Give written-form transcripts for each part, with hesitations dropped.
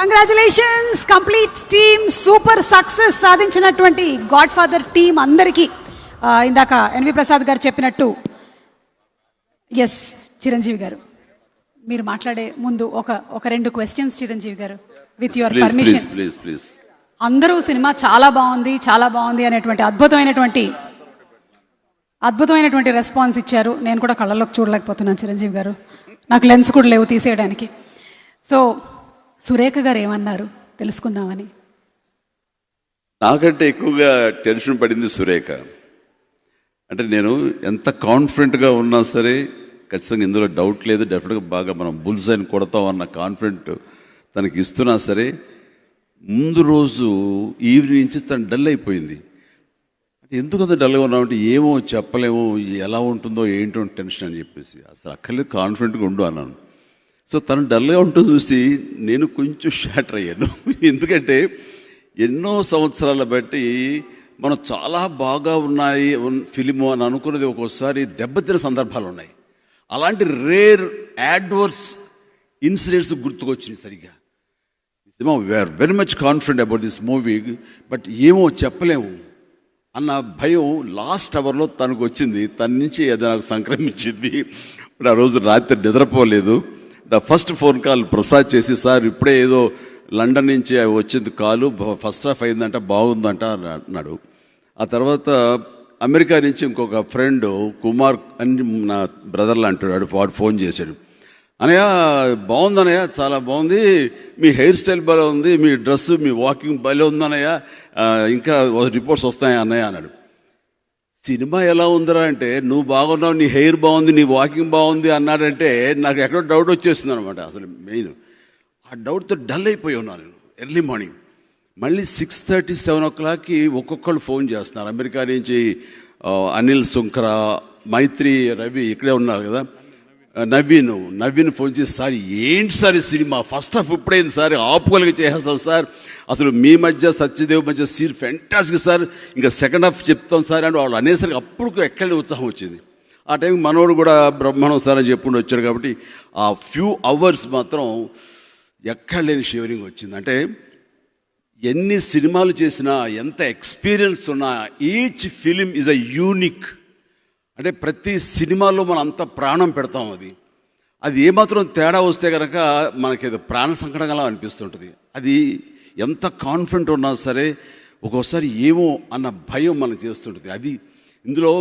Congratulations complete team, super success సాధించినటువంటి God father team అందరికీ. ఇందాక ఎన్వి ప్రసాద్ గారు చెప్పినట్టు ఎస్ చిరంజీవి గారు మీరు మాట్లాడే ముందు ఒక 2 క్వశ్చన్స్ చిరంజీవి గారు విత్ యువర్ పర్మిషన్. ప్లీజ్. అందరూ సినిమా చాలా బాగుంది అనేటువంటి అద్భుతమైనటువంటి రెస్పాన్స్ ఇచ్చారు. నేను కూడా కళ్ళలోకి చూడలేకపోతున్నాను చిరంజీవి గారు, నాకు లెన్స్ కూడా లేవు తీసేయడానికి. సో సురేఖ గారు ఏమన్నారు తెలుసుకుందామని. నాకంటే ఎక్కువగా టెన్షన్ పడింది సురేఖ. అంటే నేను ఎంత కాన్ఫిడెంట్గా ఉన్నా సరే ఖచ్చితంగా ఇందులో డౌట్ లేదు, డెఫినెట్గా బాగా మనం బుల్స్ అయిన కొడతాం అన్న కాన్ఫిడెంట్ తనకి ఇస్తున్నా సరే ముందు రోజు ఈవినింగ్ నుంచి తను డల్ అయిపోయింది. అంటే ఎందుకంత డల్గా ఉన్నామంటే ఏమో చెప్పలేము, ఎలా ఉంటుందో ఏంటో టెన్షన్ అని చెప్పేసి అసలు అక్కర్లేదు కాన్ఫిడెంట్గా ఉండు అన్నాను. సో తను డల్గా ఉంటుంది చూసి నేను కొంచెం షాటర్ అయ్యాను. ఎందుకంటే ఎన్నో సంవత్సరాల బట్టి మనం చాలా బాగా ఉన్నాయి ఫిలిము అని అనుకున్నది ఒక్కోసారి దెబ్బతిన సందర్భాలు ఉన్నాయి. అలాంటి రేర్ యాడ్వర్స్ ఇన్సిడెంట్స్ గుర్తుకొచ్చినాయి సరిగ్గా. We're very much confident about this movie, but ఏమో చెప్పలేము అన్న భయం లాస్ట్ అవర్లో తనకు వచ్చింది. తన నుంచి అది నాకు సంక్రమించింది. ఇప్పుడు ఆ రోజు రాత్రి నిద్రపోలేదు. The first phone call Prasad చేసి, సార్ ఇప్పుడే ఏదో లండన్ నుంచి వచ్చింది కాలు, ఫస్ట్ హాఫ్ అయిందంట, బాగుందంట అన్నాడు. ఆ తర్వాత అమెరికా నుంచి ఇంకొక ఫ్రెండ్ కుమార్ అని నా బ్రదర్లు అంటాడు, వాడు ఫోన్ చేశాడు. అనయ్య బాగుందనయ్య, చాలా బాగుంది, మీ హెయిర్ స్టైల్ భలే ఉంది, మీ డ్రెస్ మీ వాకింగ్ భలే ఉందనయ్య, ఇంకా రిపోర్ట్స్ వస్తాయా అన్నయ్య అన్నాడు. సినిమా ఎలా ఉందిరా అంటే నువ్వు బాగున్నావు, నీ హెయిర్ బాగుంది, నీ వాకింగ్ బాగుంది అన్నాడంటే నాకు ఎక్కడో డౌట్ వచ్చేస్తుంది అనమాట. అసలు మెయిన్ ఆ డౌట్తో డల్ అయిపోయి ఉన్నాను నేను. ఎర్లీ మార్నింగ్ మళ్ళీ 6:30, 7 o'clockకి ఒక్కొక్కళ్ళు ఫోన్ చేస్తున్నారు. అమెరికా నుంచి అనిల్ సుంకరా, మైత్రి, రవి ఇక్కడే ఉన్నారు కదా, నవీన్ ఫోన్ చేసి, సార్ ఏంటి సార్ ఈ సినిమా ఫస్ట్ హాఫ్ ఇప్పుడైంది సార్, ఆపుకోలుగా చేసేస్తాం సార్, అసలు మీ మధ్య సత్యదేవ్ మధ్య సీన్ ఫెంటాస్టిక్ సార్, ఇంకా సెకండ్ హాఫ్ చెప్తాం సార్ అని వాళ్ళు అనేసరికి అప్పుడు ఎక్కడి ఉత్సాహం వచ్చింది. ఆ టైం మనోడు కూడా బ్రహ్మాండం సార్ అని చెప్పుకుంటూ వచ్చాడు. కాబట్టి ఆ ఫ్యూ అవర్స్ మాత్రం ఎక్కడ లేని షివరింగ్ వచ్చింది. అంటే ఎన్ని సినిమాలు చేసినా, ఎంత ఎక్స్పీరియన్స్ ఉన్నా, each film is a unique. అంటే ప్రతి సినిమాలో మనం అంత ప్రాణం పెడతాం. అది ఏమాత్రం తేడా వస్తే కనుక మనకి ఏదో ప్రాణ సంకటంగా అనిపిస్తుంటుంది. అది ఎంత కాన్ఫిడెంట్ ఉన్నా సరే ఒక్కోసారి ఏమో అన్న భయం మనకు చేస్తుంటుంది. అది ఇందులో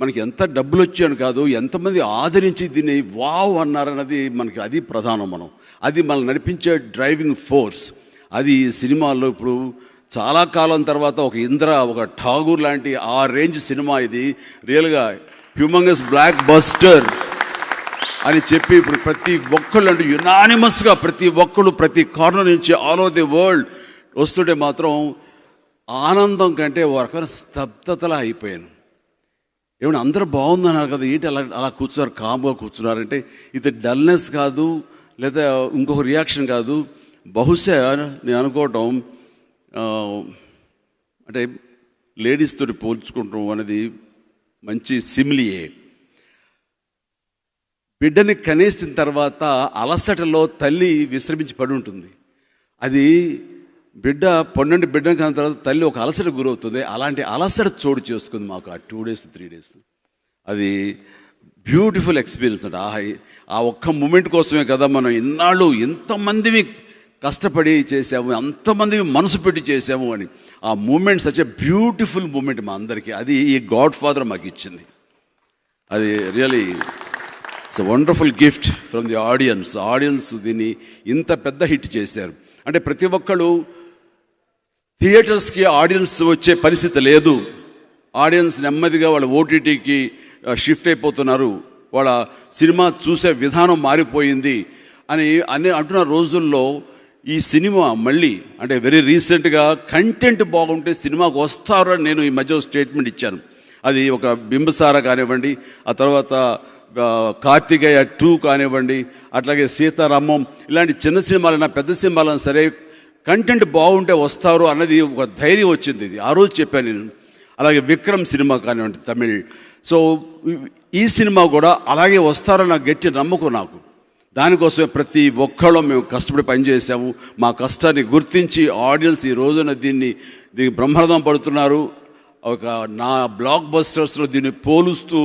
మనకి ఎంత డబ్బులు వచ్చాయని కాదు, ఎంతమంది ఆదరించి దీన్ని వావ్ అన్నారన్నది మనకి అది ప్రధానం. అది మనం నడిపించే డ్రైవింగ్ ఫోర్స్. అది సినిమాల్లో ఇప్పుడు చాలా కాలం తర్వాత ఒక ఇంద్ర, ఒక ఠాగూర్ లాంటి ఆ రేంజ్ సినిమా ఇది రియల్గా హ్యూమంగస్ బ్లాక్ బస్టర్ అని చెప్పి ఇప్పుడు ప్రతి ఒక్కళ్ళు అంటే యునానిమస్గా ప్రతి ఒక్కళ్ళు ప్రతి కార్నర్ నుంచి ఆల్ ఓవర్ ది వరల్డ్ వస్తుంటే మాత్రం ఆనందం కంటే ఒక రకమైన స్తబ్దతలా అయిపోయాను. ఏమన్నా అందరూ బాగుందన్నారు కదా, ఏంటి అలా కూర్చున్నారు, కామ్గా కూర్చున్నారంటే ఇది డల్నెస్ కాదు, లేదా ఇంకొక రియాక్షన్ కాదు. బహుశా నేను అనుకోవటం అంటే లేడీస్తో పోల్చుకుంటాం అనేది మంచి సిమిలియే. బిడ్డని కనేసిన తర్వాత అలసటలో తల్లి విశ్రమించి పడి ఉంటుంది. అది బిడ్డని కన్న తర్వాత తల్లి ఒక అలసట గురవుతుంది. అలాంటి అలసట చోటు చేసుకుంది మాకు ఆ 2 days 3 days. అది బ్యూటిఫుల్ ఎక్స్పీరియన్స్. అంటే ఆ ఒక్క మూమెంట్ కోసమే కదా మనం ఇన్నాళ్ళు ఎంతమందివి కష్టపడి చేసాము, అంతమంది మనసు పెట్టి చేసాము అని. ఆ moment such a beautiful moment మా అందరికీ. అది ఈ గాడ్ ఫాదర్ మాకు ఇచ్చింది. అది really it's a wonderful gift from the audience దీన్ని ఇంత పెద్ద హిట్ చేశారు. అంటే ప్రతి ఒక్కళ్ళు థియేటర్స్కి ఆడియన్స్ వచ్చే పరిస్థితి లేదు. ఆడియన్స్ నెమ్మదిగా వాళ్ళ ఓటీటీకి షిఫ్ట్ అయిపోతున్నారు, వాళ్ళ సినిమా చూసే విధానం మారిపోయింది అని అంటున్న రోజుల్లో ఈ సినిమా మళ్ళీ అంటే వెరీ రీసెంట్గా కంటెంట్ బాగుంటే సినిమాకు వస్తారు అని నేను ఈ మధ్య స్టేట్మెంట్ ఇచ్చాను. అది ఒక బింబసార కానివ్వండి, ఆ తర్వాత కార్తికేయ 2 కానివ్వండి, అట్లాగే సీతారామం, ఇలాంటి చిన్న సినిమాలైనా పెద్ద సినిమాలైనా సరే కంటెంట్ బాగుంటే వస్తారు అన్నది ఒక ధైర్యం వచ్చింది. ఇది ఆ రోజు చెప్పాను నేను. అలాగే విక్రమ్ సినిమా కానివ్వండి తమిళ్. సో ఈ సినిమా కూడా అలాగే వస్తారన్న గట్టి నమ్మకం నాకు. దానికోసమే ప్రతి ఒక్కళ్ళం మేము కష్టపడి పనిచేసాము. మా కష్టాన్ని గుర్తించి ఆడియన్స్ ఈ రోజున దీనికి బ్రహ్మరథం పడుతున్నారు. ఒక నా బ్లాక్ బస్టర్స్లో దీన్ని పోలుస్తూ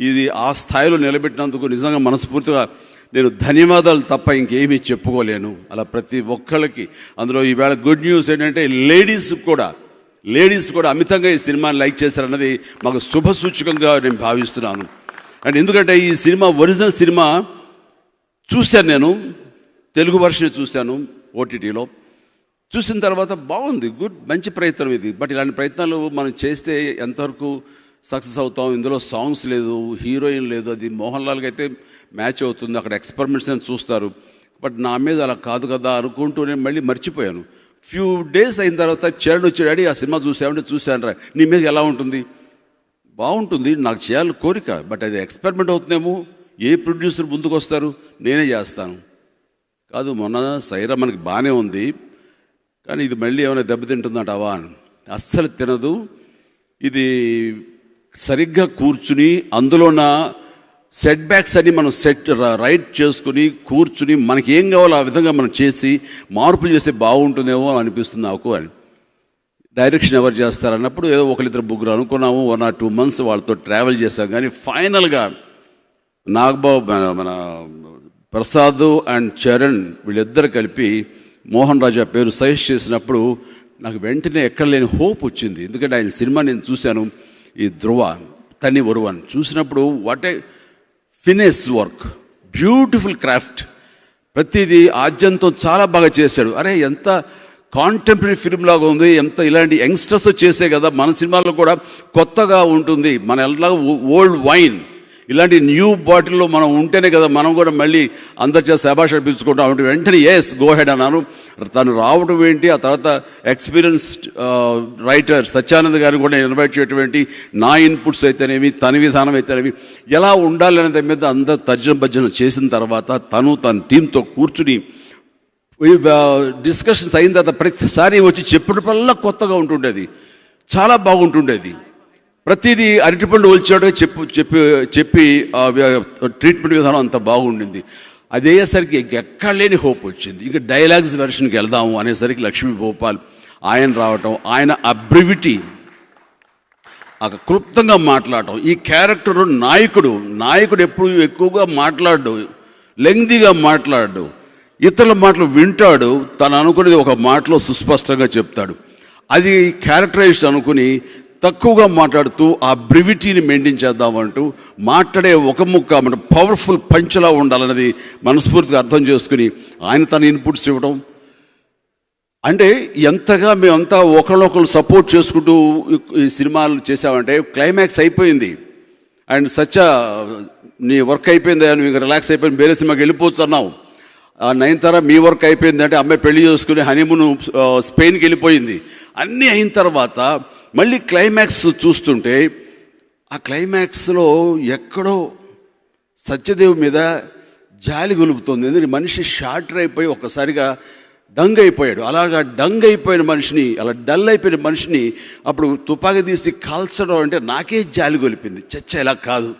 ఇది ఆ స్థాయిలో నిలబెట్టినందుకు నిజంగా మనస్ఫూర్తిగా నేను ధన్యవాదాలు తప్ప ఇంకేమీ చెప్పుకోలేను. అలా ప్రతి ఒక్కళ్ళకి అందులో ఈవేళ గుడ్ న్యూస్ ఏంటంటే లేడీస్ కూడా అమితంగా ఈ సినిమాని లైక్ చేశారన్నది మాకు శుభసూచకంగా నేను భావిస్తున్నాను. అండ్ ఎందుకంటే ఈ సినిమా ఒరిజినల్ సినిమా చూశాను, నేను తెలుగు వర్షన్ చూశాను ఓటీటీలో. చూసిన తర్వాత బాగుంది, మంచి ప్రయత్నం ఇది. బట్ ఇలాంటి ప్రయత్నాలు మనం చేస్తే ఎంతవరకు సక్సెస్ అవుతాం? ఇందులో సాంగ్స్ లేదు, హీరోయిన్ లేదు. అది మోహన్ లాల్కి అయితే మ్యాచ్ అవుతుంది, అక్కడ ఎక్స్పెరిమెంట్స్ అని చూస్తారు. బట్ నా మీద అలా కాదు కదా అనుకుంటూ నేను మళ్ళీ మర్చిపోయాను. ఫ్యూ డేస్ అయిన తర్వాత చరణ్ వచ్చాడు, ఆ సినిమా చూసామంటే చూశాను రా, నీ మీద ఎలా ఉంటుంది? బాగుంటుంది, నాకు చేయాలని కోరిక. బట్ అది ఎక్స్పెరిమెంట్ అవుతుందేమో, ఏ ప్రొడ్యూసర్ ముందుకు వస్తారు, నేనే చేస్తాను కాదు. మొన్న సైరా మనకి బాగానే ఉంది, కానీ ఇది మళ్ళీ ఏమైనా దెబ్బతింటుందంటావా అని. అస్సలు తినదు. ఇది సరిగ్గా కూర్చుని అందులోన సెట్ బ్యాక్స్ అని మనం రైట్ చేసుకుని కూర్చుని మనకి ఏం కావాలో ఆ విధంగా మనం చేసి మార్పులు చేస్తే బాగుంటుందేమో అనిపిస్తుంది నాకు అని. డైరెక్షన్ ఎవరు చేస్తారన్నప్పుడు ఏదో ఒకరిద్దరు ముగ్గురు అనుకున్నాము. 1 or 2 months వాళ్ళతో ట్రావెల్ చేశాం. కానీ ఫైనల్గా నాగబాబు, మన ప్రసాద్ అండ్ చరణ్ వీళ్ళిద్దరు కలిపి మోహన్ రాజా పేరు సజెస్ట్ చేసినప్పుడు నాకు వెంటనే ఎక్కడ లేని హోప్ వచ్చింది. ఎందుకంటే ఆయన సినిమా నేను చూశాను, ఈ ధ్రువ తని ఒరువన్ చూసినప్పుడు what a finish work, beautiful craft, ప్రతిదీ ఆద్యంతం చాలా బాగా చేశాడు. అరే ఎంత కాంటెంపరీ ఫిల్మ్ లాగా ఉంది, ఎంత ఇలాంటి యంగ్స్టర్స్ చేసే కదా మన సినిమాల్లో కూడా కొత్తగా ఉంటుంది. మన ఎలా ఓల్డ్ వైన్ ఇలాంటి న్యూ బాటిల్లో మనం ఉంటేనే కదా మనం కూడా మళ్ళీ అందరిచే శభాష్ అనిపించుకుంటాం. అంటే వెంటనే ఎస్ గో హెడ్ అన్నాను. తను రావడం ఏంటి, ఆ తర్వాత ఎక్స్పీరియన్స్డ్ రైటర్ సత్యానంద్ గారిని కూడా ఇన్వైట్ చేయటువంటి నా ఇన్పుట్స్ అయితేనేమి, తన విధానం అయితేనేమి, ఎలా ఉండాలి అనే దాని మీద అందరు తర్జన చేసిన తర్వాత తన టీంతో కూర్చుని డిస్కషన్స్ అయిన తర్వాత ప్రతిసారి వచ్చి చెప్పినప్పుడల్లా కొత్తగా ఉంటుండేది, చాలా బాగుంటుండేది. ప్రతిదీ అరటిపండు ఒలిచాడో చెప్పి ట్రీట్మెంట్ విధానం అంత బాగుండింది. అది అయ్యేసరికి ఎక్కడ లేని హోప్ వచ్చింది. ఇంకా డైలాగ్స్ వెర్షన్కి వెళ్దాము అనేసరికి లక్ష్మీ భోపాల్ ఆయన రావటం, ఆయన అబ్రివిటీ, క్లుప్తంగా మాట్లాడటం. ఈ క్యారెక్టర్ నాయకుడు ఎప్పుడు ఎక్కువగా మాట్లాడు, లెంగ్దీగా మాట్లాడు, ఇతరుల మాటలు వింటాడు, తను అనుకునేది ఒక మాటలో సుస్పష్టంగా చెప్తాడు. అది క్యారెక్టరైజ్డ్ అనుకుని తక్కువగా మాట్లాడుతూ ఆ బ్రివిటీని మెయింటైన్ చేద్దామంటూ మాట్లాడే ఒక ముక్క మన పవర్ఫుల్ పంచ్లా ఉండాలన్నది మనస్ఫూర్తిగా అర్థం చేసుకుని ఆయన తన ఇన్పుట్స్ ఇవ్వడం. అంటే ఎంతగా మేమంతా ఒకళ్ళొకళ్ళు సపోర్ట్ చేసుకుంటూ ఈ సినిమాలు చేసామంటే క్లైమాక్స్ అయిపోయింది అండ్ నీ వర్క్ అయిపోయింది, నువ్వు రిలాక్స్ అయిపోయింది, వేరే సినిమాకి వెళ్ళిపోవచ్చు అన్నావు. 9 మీ వర్క్ అయిపోయింది అంటే అమ్మాయి పెళ్లి చేసుకుని హనీమూన్ స్పెయిన్కి వెళ్ళిపోయింది. అన్నీ అయిన తర్వాత మళ్ళీ క్లైమాక్స్ చూస్తుంటే ఆ క్లైమాక్స్లో ఎక్కడో సత్యదేవ్ మీద జాలి గొలుపుతుంది. ఎందుకంటే మనిషి షార్టర్ అయిపోయి ఒక్కసారిగా డంగ్ అయిపోయాడు. అలాగా డంగ్ అయిపోయిన మనిషిని, అలా డల్ అయిపోయిన మనిషిని అప్పుడు తుపాకీ తీసి కాల్చడం అంటే నాకే జాలి గొలిపింది. చచ్చ ఇలా కాదు,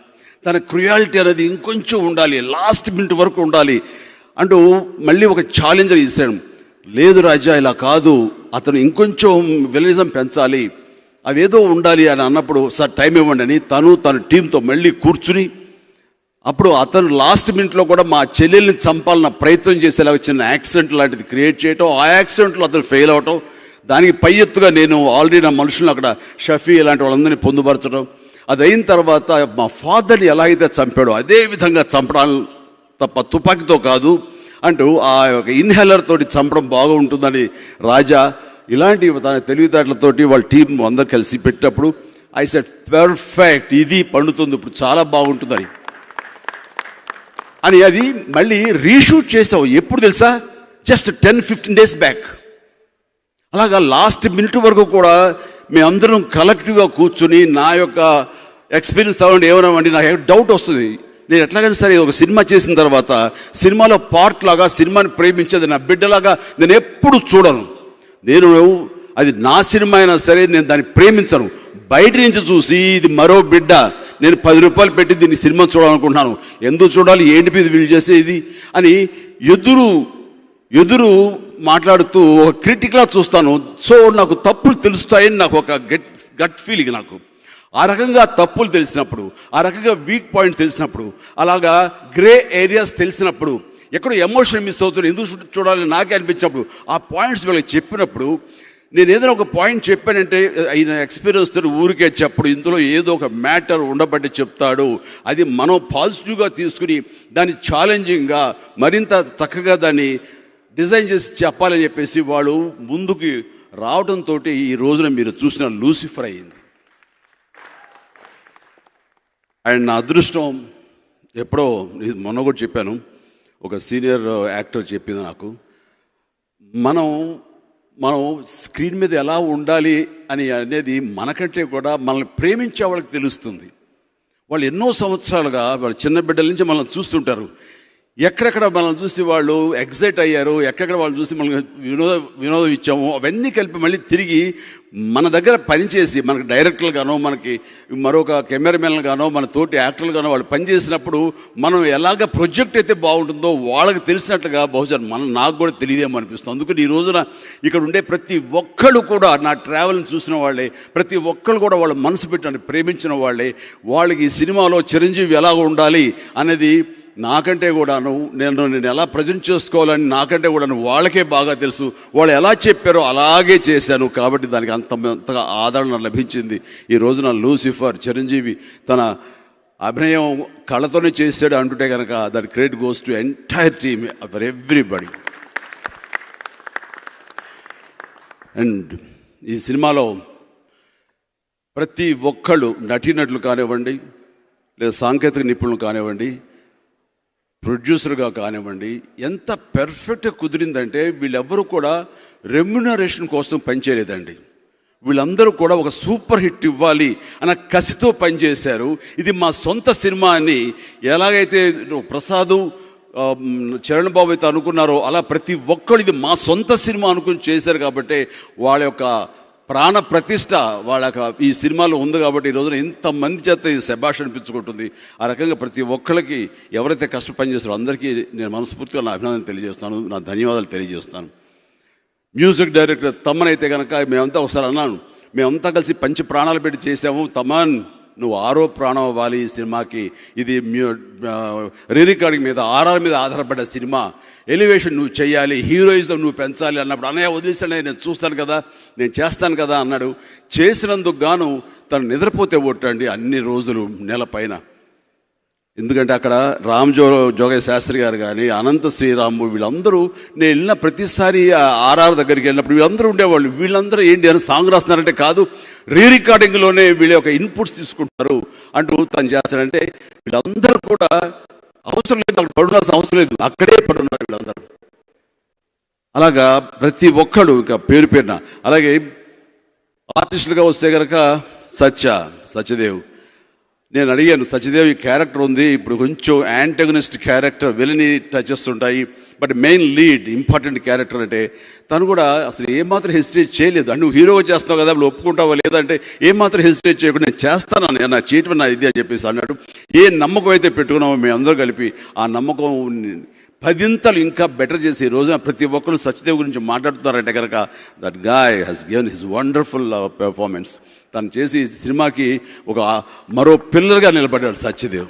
తన క్రుయాలిటీ అనేది ఇంకొంచెం ఉండాలి, లాస్ట్ మినిట్ వరకు ఉండాలి అంటూ మళ్ళీ ఒక ఛాలెంజర్ ఇస్తాడు. లేదు రాజా ఇలా కాదు, అతను ఇంకొంచెం విలనిజం పెంచాలి, అవేదో ఉండాలి అని అన్నప్పుడు సార్ టైం ఇవ్వండి అని తన టీంతో మళ్ళీ కూర్చుని అప్పుడు అతను లాస్ట్ మినిట్లో కూడా మా చెల్లెల్ని చంపాలన్న ప్రయత్నం చేసేలాగా చిన్న యాక్సిడెంట్ లాంటిది క్రియేట్ చేయటం, ఆ యాక్సిడెంట్లో అతను ఫెయిల్ అవటం, దానికి పై ఎత్తుగా నేను ఆల్రెడీ నా మనుషులను అక్కడ షఫీ ఇలాంటి వాళ్ళందరినీ పొందుపరచడం. అది అయిన తర్వాత మా ఫాదర్ని ఎలా అయితే చంపాడో అదే విధంగా చంపడం తప్ప తుపాకీతో కాదు అంటూ ఆ యొక్క ఇన్హేలర్ తోటి చంపడం బాగా ఉంటుందని రాజా ఇలాంటి తన తెలివితేటలతోటి వాళ్ళ టీం అందరు కలిసి పెట్టినప్పుడు ఐ సెడ్ పర్ఫెక్ట్, ఇది పండుతుంది, ఇప్పుడు చాలా బాగుంటుందని అని అది మళ్ళీ రీషూట్ చేసావు. ఎప్పుడు తెలుసా, జస్ట్ 10-15 days బ్యాక్. అలాగా లాస్ట్ మినిట్ వరకు కూడా మేమందరం కలెక్టివ్గా కూర్చుని నా యొక్క ఎక్స్పీరియన్స్ అవ్వండి ఏమన్నామండి, నాకు డౌట్ వస్తుంది. నేను ఎట్లాగైనా సరే ఒక సినిమా చేసిన తర్వాత సినిమాలో పార్ట్ లాగా సినిమాని ప్రేమించేది నా బిడ్డలాగా నేను ఎప్పుడు చూడను. నేను అది నా సినిమా అయినా సరే నేను దాన్ని ప్రేమించను. బయట నుంచి చూసి ఇది మరో బిడ్డ, నేను 10 రూపాయలు పెట్టి దీన్ని సినిమా చూడాలనుకుంటున్నాను, ఎందుకు చూడాలి, ఏంటి ఇది వీళ్ళు చేసే ఇది అని ఎదురు మాట్లాడుతూ ఒక క్రిటిక్లా చూస్తాను. సో నాకు తప్పులు తెలుస్తాయని నాకు ఒక గట్ ఫీలింగ్. నాకు ఆ రకంగా తప్పులు తెలిసినప్పుడు, ఆ రకంగా వీక్ పాయింట్స్ తెలిసినప్పుడు, అలాగా గ్రే ఏరియాస్ తెలిసినప్పుడు, ఎక్కడో ఎమోషన్ మిస్ అవుతుంది, ఎందుకు చూడాలని నాకే అనిపించినప్పుడు, ఆ పాయింట్స్ వీళ్ళకి చెప్పినప్పుడు, నేను ఏదైనా ఒక పాయింట్ చెప్పానంటే ఆయన ఎక్స్పీరియన్స్ తో ఊరికే చెప్పడు, ఇందులో ఏదో ఒక మ్యాటర్ ఉండబట్టి చెప్తాడు. అది మనం పాజిటివ్గా తీసుకుని దాన్ని ఛాలెంజింగ్గా మరింత చక్కగా దాన్ని డిజైన్ చేసి చెప్పాలని చెప్పేసి వాళ్ళు ముందుకు రావడంతో ఈ రోజున మీరు చూసిన లూసిఫర్ అయింది. అండ్ నా అదృష్టం, ఎప్పుడో మొన్న కూడా చెప్పాను, ఒక సీనియర్ యాక్టర్ చెప్పింది నాకు, మనం స్క్రీన్ మీద ఎలా ఉండాలి అనేది మనకంటే కూడా మనల్ని ప్రేమించే వాళ్ళకి తెలుస్తుంది. వాళ్ళు ఎన్నో సంవత్సరాలుగా వాళ్ళ చిన్న బిడ్డల నుంచి మనల్ని చూస్తుంటారు. ఎక్కడెక్కడ మనల్ని చూసి వాళ్ళు ఎగ్జైట్ అయ్యారు, ఎక్కడెక్కడ వాళ్ళు చూసి మనకి వినోదం ఇచ్చాము, అవన్నీ కలిపి మళ్ళీ తిరిగి మన దగ్గర పనిచేసి మనకి డైరెక్టర్లు గానో, మనకి మరొక కెమెరామెన్లు గానో, మన తోటి యాక్టర్లు గానో వాళ్ళు పనిచేసినప్పుడు మనం ఎలాగ ప్రొజెక్ట్ అయితే బాగుంటుందో వాళ్ళకి తెలిసినట్లుగా బహుశా నాకు కూడా తెలియదేమో అనిపిస్తుంది. అందుకని ఈ రోజున ఇక్కడ ఉండే ప్రతి ఒక్కళ్ళు కూడా నా ట్రావెల్ని చూసిన వాళ్ళే, ప్రతి ఒక్కళ్ళు కూడా వాళ్ళ మనసు పెట్టి ప్రేమించిన వాళ్ళే. వాళ్ళకి ఈ సినిమాలో చిరంజీవి ఎలా ఉండాలి అనేది నాకంటే కూడాను, నేను ఎలా ప్రజెంట్ చేసుకోవాలని నాకంటే కూడాను వాళ్ళకే బాగా తెలుసు. వాళ్ళు ఎలా చెప్పారో అలాగే చేశాను, కాబట్టి దానికి అంతగా ఆదరణ లభించింది. ఈ రోజున లూసిఫర్ చిరంజీవి తన అభినయం కళతోనే చేశాడు అంటుంటే కనుక that credit goes to entire team for everybody. And ఈ సినిమాలో ప్రతి ఒక్కళ్ళు నటీనటులు కానివ్వండి, లేదా సాంకేతిక నిపుణులు కానివ్వండి, ప్రొడ్యూసర్గా కానివ్వండి, ఎంత పెర్ఫెక్ట్గా కుదిరిందంటే వీళ్ళెవ్వరూ కూడా రెమ్యునరేషన్ కోసం పనిచేయలేదండి. వీళ్ళందరూ కూడా ఒక సూపర్ హిట్ ఇవ్వాలి అన్న కసితో పనిచేశారు. ఇది మా సొంత సినిమా అని ఎలాగైతే ప్రసాదు చరణ్ బాబు అయితే అనుకున్నారో అలా ప్రతి ఒక్కరు ఇది మా సొంత సినిమా అనుకుని చేశారు. కాబట్టి వాళ్ళ యొక్క ప్రాణ ప్రతిష్ట వాళ్ళ ఈ సినిమాలో ఉంది. కాబట్టి ఈ రోజున ఇంతమంది చేత ఇది శభాష్ అనిపించుకుంటుంది. ఆ రకంగా ప్రతి ఒక్కరికి ఎవరైతే కష్ట పని చేస్తారో అందరికీ నేను మనస్ఫూర్తిగా నా అభినందన తెలియజేస్తాను, నా ధన్యవాదాలు తెలియజేస్తాను. మ్యూజిక్ డైరెక్టర్ తమన్ అయితే కనుక మేమంతా ఒకసారి అన్నాను, మేమంతా కలిసి పంచి ప్రాణాలు పెట్టి చేసాము, తమన్ నువ్వు 6వ ప్రాణం అవ్వాలి ఈ సినిమాకి, ఇది రీరికార్డింగ్ మీద RR మీద ఆధారపడ్డ సినిమా, ఎలివేషన్ నువ్వు చేయాలి, హీరోయిజం నువ్వు పెంచాలి అన్నప్పుడు అన్నయ్య వదిలేసాడు, నేను చూస్తాను కదా, నేను చేస్తాను కదా అన్నాడు. చేసినందుకు గాను తను నిద్రపోతే ఒట్టండి అన్ని రోజులు నెల పైన. ఎందుకంటే అక్కడ జోగయ్య శాస్త్రి గారు కానీ, అనంత శ్రీరాము వీళ్ళందరూ నేను వెళ్ళిన ప్రతిసారి RR దగ్గరికి వెళ్ళినప్పుడు వీళ్ళందరూ ఉండేవాళ్ళు. వీళ్ళందరూ ఏంటి అని సాంగ్ రాస్తున్నారంటే కాదు, రీరికార్డింగ్లోనే వీళ్ళ యొక్క ఇన్పుట్స్ తీసుకుంటారు అంటూ తను చేస్తాడంటే వీళ్ళందరూ కూడా అవసరం లేదు, అక్కడ పడుండాల్సిన అవసరం లేదు, అక్కడే పడున్నారు వీళ్ళందరూ. అలాగా ప్రతి ఒక్కడు ఇంకా పేరు పేరున. అలాగే ఆర్టిస్టులుగా వస్తే కనుక సత్యదేవ్, నేను అడిగాను, సత్యదేవ్ ఈ క్యారెక్టర్ ఉంది, ఇప్పుడు కొంచెం యాంటగనిస్ట్ క్యారెక్టర్, విలని టచెస్ ఉంటాయి, but main lead important character అంటే తను కూడా అసలు ఏమాత్రం హెసిటేట్ చేయలేదు. అంటే నువ్వు హీరోగా చేస్తావు కదా, ఇప్పుడు ఒప్పుకుంటావా లేదంటే ఏమాత్రం హెసిటేట్ చేయకుండా నేను చేస్తాను, నా చేయటం నా ఇది అని చెప్పేసి అన్నాడు. ఏ నమ్మకం అయితే పెట్టుకున్నామో మేమందరూ కలిపి ఆ నమ్మకం 10 ఇంకా బెటర్ చేసి ఈ రోజున ప్రతి ఒక్కరు సత్యదేవ్ గురించి మాట్లాడుతున్నారంటే కనుక that guy has given his wonderful performance. తను చేసి సినిమాకి ఒక మరో పిల్లర్గా నిలబడ్డాడు Satyadev.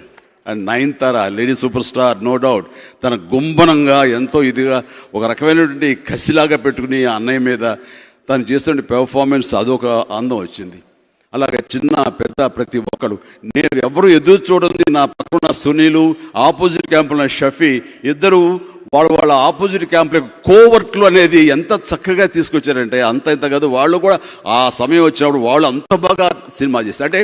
And Nayanthara lady superstar, no doubt, తన గుంబనంగా ఎంతో ఇదిగా ఒక రకమైనటువంటి కసిలాగా పెట్టుకుని అన్నయ్య మీద తను చేసిన పెర్ఫార్మెన్స్ అదొక అందం వచ్చింది. అలాగే చిన్న పెద్ద ప్రతి ఒక్కడు, నేను ఎవరు ఎదురు చూడండి, నా పక్కన సునీలు, ఆపోజిట్ క్యాంపులో షఫీ, ఇద్దరు వాళ్ళ ఆపోజిట్ క్యాంప్లో కోవర్క్లు అనేది ఎంత చక్కగా తీసుకొచ్చారంటే ఇంత కాదు, వాళ్ళు కూడా ఆ సమయం వచ్చినప్పుడు వాళ్ళు అంత బాగా సినిమా చేస్తారు. అంటే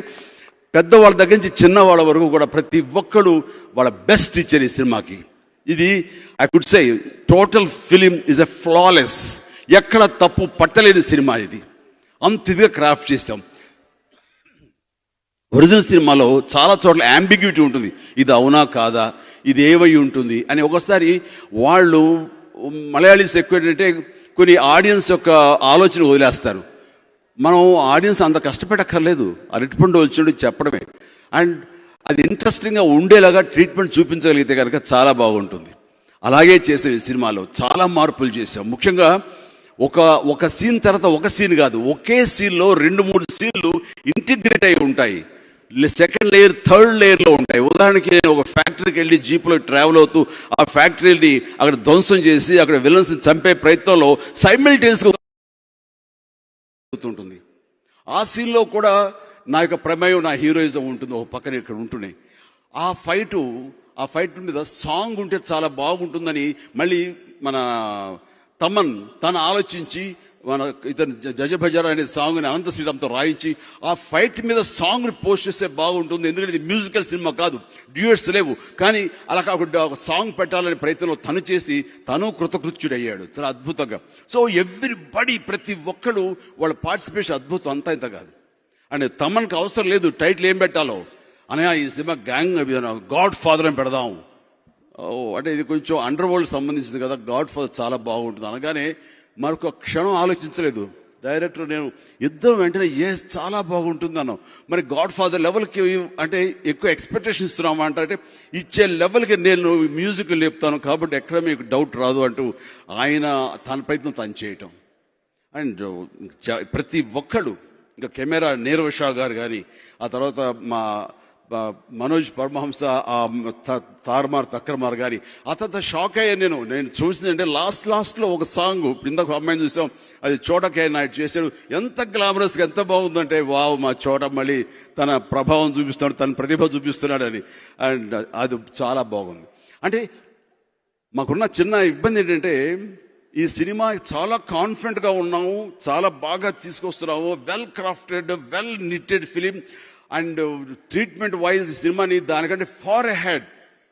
పెద్దవాళ్ళ దగ్గర నుంచి చిన్నవాళ్ళ వరకు కూడా ప్రతి ఒక్కడు వాళ్ళ బెస్ట్ ఇచ్చారు ఈ సినిమాకి. ఇది I could say total film is a flawless, ఎక్కడ తప్పు పట్టలేని సినిమా ఇది. అంత ఇదిగా క్రాఫ్ట్ చేసాం. ఒరిజినల్ సినిమాలో చాలా చోట్ల యాంబిగ్యూటీ ఉంటుంది, ఇది అవునా కాదా, ఇది ఏమై ఉంటుంది అని. ఒకసారి వాళ్ళు మలయాళీస్ ఎక్కువ ఏంటంటే కొన్ని ఆడియన్స్ యొక్క ఆలోచన వదిలేస్తారు. మనం ఆడియన్స్ అంత కష్టపెట్టక్కర్లేదు, అరటిపండు వచ్చినట్టు చెప్పడమే. అండ్ అది ఇంట్రెస్టింగ్గా ఉండేలాగా ట్రీట్మెంట్ చూపించగలిగితే కనుక చాలా బాగుంటుంది. అలాగే చేసాం ఈ సినిమాలో, చాలా మార్పులు చేసాం. ముఖ్యంగా ఒక సీన్ తర్వాత ఒక సీన్ కాదు, ఒకే సీన్లో 2-3 సీన్లు ఇంటిగ్రేట్ అయి ఉంటాయి. సెకండ్ లేయర్, థర్డ్ లేయర్లో ఉంటాయి. ఉదాహరణకి నేను ఒక ఫ్యాక్టరీకి వెళ్ళి జీప్లో ట్రావెల్ అవుతూ ఆ ఫ్యాక్టరీని అక్కడ ధ్వంసం చేసి అక్కడ విలన్స్ని చంపే ప్రయత్నంలో సైమిల్టేనియస్గా ఉంటుంది. ఆ సీన్లో కూడా నా యొక్క ప్రమేయం, నా హీరోయిజం ఉంటుంది, ఒక పక్కన ఇక్కడ ఉంటున్నాయి. ఆ ఫైట్ మీద సాంగ్ ఉంటే చాలా బాగుంటుందని మళ్ళీ మన తను ఆలోచించి ఇతను జజభజర అనే సాంగ్ని అనంత శ్రీరామ్తో రాయించి ఆ ఫైట్ మీద సాంగ్ని పోస్ట్ చేస్తే బాగుంటుంది. ఎందుకంటే ఇది మ్యూజికల్ సినిమా కాదు, డ్యూయట్స్ లేవు. కానీ అలా కాకుండా ఒక సాంగ్ పెట్టాలనే ప్రయత్నంలో తను కృతకృత్యుడయ్యాడు చాలా అద్భుతంగా. సో ఎవ్రీబడి, ప్రతి ఒక్కరు వాళ్ళ పార్టిసిపేషన్ అద్భుతం, అంతా ఇంత కాదు. అంటే తమన్కి అవసరం లేదు టైటిల్ ఏం పెట్టాలో, అనగా ఈ సినిమా గాడ్ ఫాదర్ అని పెడదాం. అంటే ఇది కొంచెం అండర్ వరల్డ్ సంబంధించింది కదా, గాడ్ ఫాదర్ చాలా బాగుంటుంది అనగానే మరొక క్షణం ఆలోచించలేదు డైరెక్టర్. నేను ఇద్దరం వెంటనే చాలా బాగుంటుంది అన్నాం. మరి గాడ్ ఫాదర్ లెవెల్కి అంటే ఎక్కువ ఎక్స్పెక్టేషన్ ఇస్తున్నామా అంటే ఇచ్చే లెవెల్కి నేను మ్యూజిక్ లేపుతాను కాబట్టి ఎక్కడ మీకు డౌట్ రాదు అంటూ ఆయన తన ప్రయత్నం తను చేయటం. అండ్ ప్రతి ఒక్కళ్ళు, ఇంకా కెమెరా నీరవ్ షా గారు కానీ, ఆ తర్వాత మా మనోజ్ పరమహంస, తార్మార్ తక్రమార్ గారి, ఆ తర్వాత షాక్ అయ్యాను నేను చూసిందంటే లాస్ట్లో ఒక సాంగ్, ఇందాక అమ్మాయిని చూసాం, అది చోటకే నాయుడు చేశాడు. ఎంత గ్లామరస్గా, ఎంత బాగుందంటే వావ్, మా చోట మళ్ళీ తన ప్రభావం చూపిస్తున్నాడు, తన ప్రతిభ చూపిస్తున్నాడు అని. అండ్ అది చాలా బాగుంది. అంటే మాకున్న చిన్న ఇబ్బంది ఏంటంటే ఈ సినిమా చాలా కాన్ఫిడెంట్గా ఉన్నాము, చాలా బాగా తీసుకొస్తున్నాము, well crafted, well knitted film. And treatment wise ఈ సినిమాని దానికంటే ఫార్ అహెడ్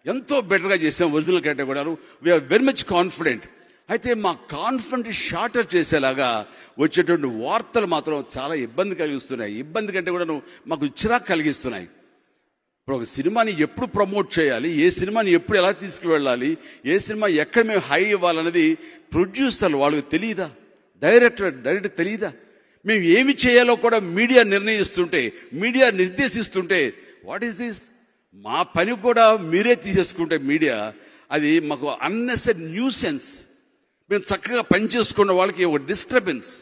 ఎంతో బెటర్గా చేసాం ఒరిజినల్ కంటే కూడా. We're very much confident. అయితే మా కాన్ఫిడెంట్ షార్టర్ చేసేలాగా వచ్చేటువంటి వార్తలు మాత్రం చాలా ఇబ్బంది కలిగిస్తున్నాయి. ఇబ్బంది కంటే కూడా మాకు చిరాకు కలిగిస్తున్నాయి. ఇప్పుడు ఒక సినిమాని ఎప్పుడు ప్రమోట్ చేయాలి, ఏ సినిమాని ఎప్పుడు ఎలా తీసుకువెళ్ళాలి, ఏ సినిమా ఎక్కడ మేము హై ఇవ్వాలన్నది ప్రొడ్యూసర్లు వాళ్ళకి తెలియదా, డైరెక్టర్ తెలియదా? మేము ఏమి చేయాలో కూడా మీడియా నిర్దేశిస్తుంటే వాట్ ఈస్ దిస్? మా పని కూడా మీరే తీసేసుకుంటే మీడియా, అది మాకు అన్నెసరీ న్యూసెన్స్. మేము చక్కగా పని చేసుకున్న వాళ్ళకి ఒక డిస్టర్బెన్స్.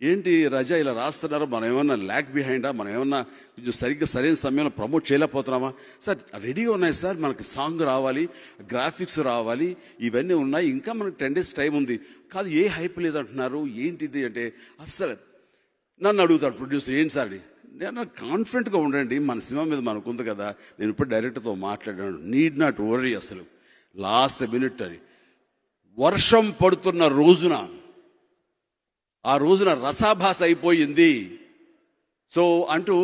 ఏంటి రజా ఇలా రాస్తున్నారు, మనం ఏమన్నా ల్యాక్ బిహైండా, మనం ఏమన్నా కొంచెం సరైన సమయంలో ప్రమోట్ చేయలేకపోతున్నామా? సార్ రెడీగా ఉన్నాయి సార్, మనకి సాంగ్ రావాలి, గ్రాఫిక్స్ రావాలి, ఇవన్నీ ఉన్నాయి, ఇంకా మనకు 10 days టైం ఉంది. కాదు, ఏ హైప్ లేదంటున్నారు, ఏంటిది అంటే అస్సలు నన్ను అడుగుతాడు ప్రొడ్యూసర్, ఏంటి సార్ అని. నేను కాన్ఫిడెంట్గా ఉండండి, మన సినిమా మీద మనకు ఉంది కదా, నేను ఇప్పుడు డైరెక్టర్తో మాట్లాడాను, నీడ్ నాట్ వరీ, అసలు లాస్ట్ మినిట్ అని. వర్షం పడుతున్న రోజున, ఆ రోజున రసాభాస అయిపోయింది. సో అంటూ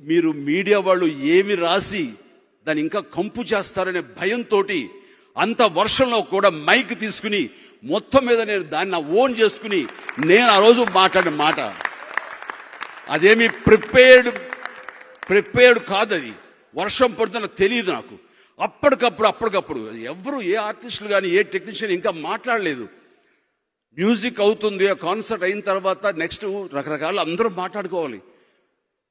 మీరు మీడియా వాళ్ళు ఏమి రాసి దాన్ని ఇంకా కంపు చేస్తారనే భయంతో అంత వర్షంలో కూడా మైక్ తీసుకుని మొత్తం మీద నేను దాన్ని ఓన్ చేసుకుని నేను ఆ రోజు మాట్లాడిన మాట అదేమి ప్రిపేర్డ్ కాదు. అది వర్షం పడుతున్న తెలియదు నాకు. అప్పటికప్పుడు ఎవరు, ఏ ఆర్టిస్టులు కానీ ఏ టెక్నీషియన్ ఇంకా మాట్లాడలేదు. మ్యూజిక్ అవుతుంది, కాన్సర్ట్ అయిన తర్వాత నెక్స్ట్ రకరకాల అందరూ మాట్లాడుకోవాలి.